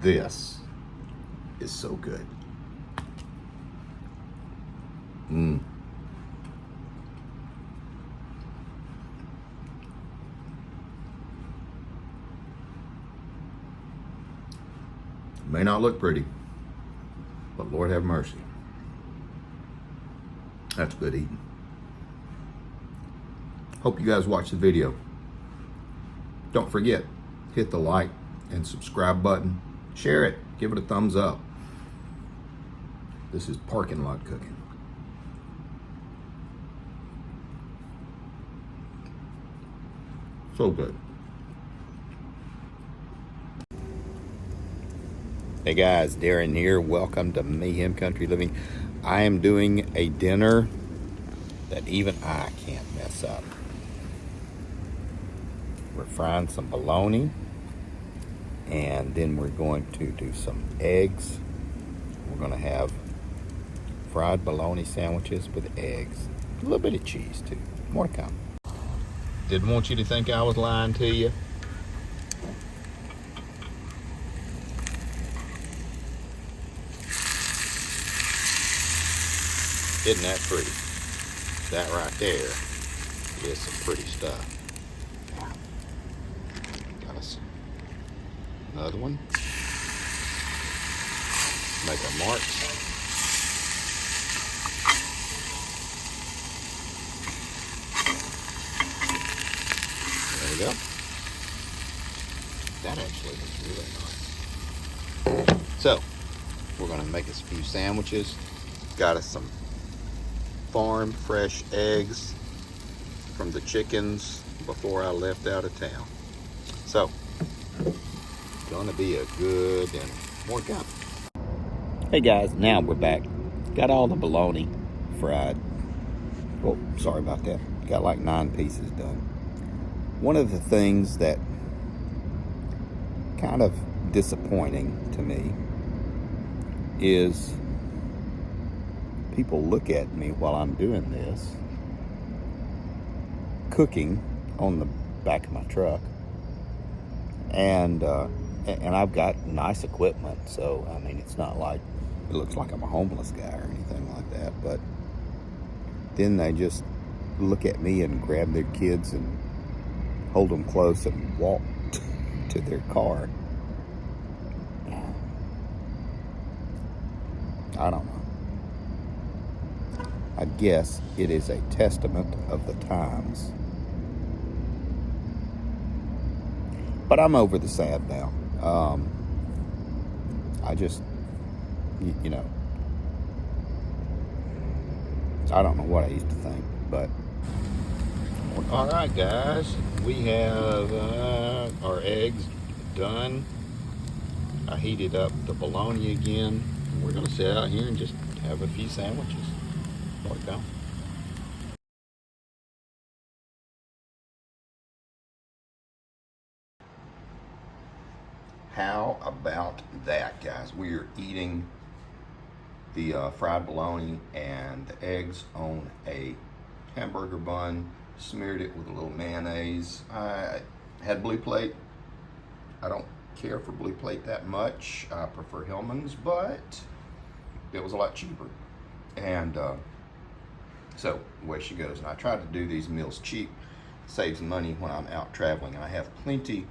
This is so good. Mmm. May not look pretty, but Lord have mercy. That's good eating. Hope you guys watch the video. Don't forget, hit the like and subscribe button. Share it. Give it a thumbs up. This is parking lot cooking. So good. Hey guys, Darren here. Welcome to Mayhem Country Living. I am doing a dinner that even I can't mess up. We're frying some bologna, and then we're going to do some eggs. We're going to have fried bologna sandwiches with eggs. A little bit of cheese too. More to come. Didn't want you to think I was lying to you. Isn't that pretty? That right there is some pretty stuff. Got us another one. Make our marks. There we go. That actually looks really nice. So, we're going to make us a few sandwiches. Got us some farm fresh eggs from the chickens before I left out of town. So, gonna be a good dinner. More to come. Hey guys, now we're back. Got all the bologna fried. Oh, sorry about that. Got like 9 pieces done. One of the things that kind of disappointing to me is people look at me while I'm doing this, cooking on the back of my truck, and I've got nice equipment, so I mean it's not like it looks like I'm a homeless guy or anything like that, but then they just look at me and grab their kids and hold them close and walk to their car. I don't know. I guess it is a testament of the times. But I'm over the sad now. I just, you know, I don't know what I used to think, but. All right, guys, we have our eggs done. I heated up the bologna again. We're gonna sit out here and just have a few sandwiches. More to come. How about that, guys? We are eating the fried bologna and the eggs on a hamburger bun. Smeared it with a little mayonnaise. I had Blue Plate. I don't care for Blue Plate that much. I prefer Hellman's, but it was a lot cheaper. And so away she goes. And I try to do these meals cheap. Saves money when I'm out traveling. I have plenty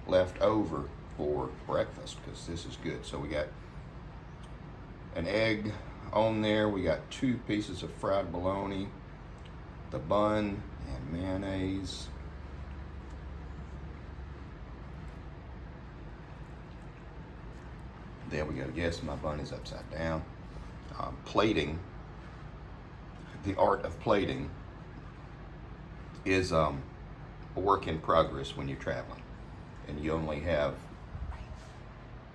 left over for breakfast because this is good. So we got an egg on there. We got 2 pieces of fried bologna, the bun, and mayonnaise. There we go. Yes, my bun is upside down. Plating, the art of plating is a work in progress when you're traveling and you only have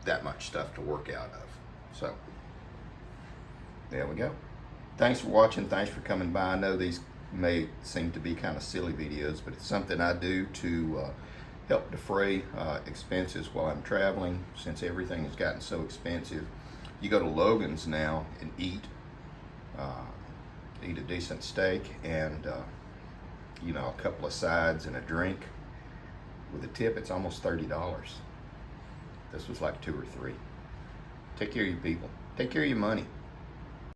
that much stuff to work out of. So there we go. Thanks for watching. Thanks for coming by. I know these may seem to be kind of silly videos, but it's something I do to help defray expenses while I'm traveling, since everything has gotten so expensive. You go to Logan's now and eat a decent steak and you know, a couple of sides and a drink with a tip, it's almost $30. This was like 2 or 3. Take care of your people. Take care of your money.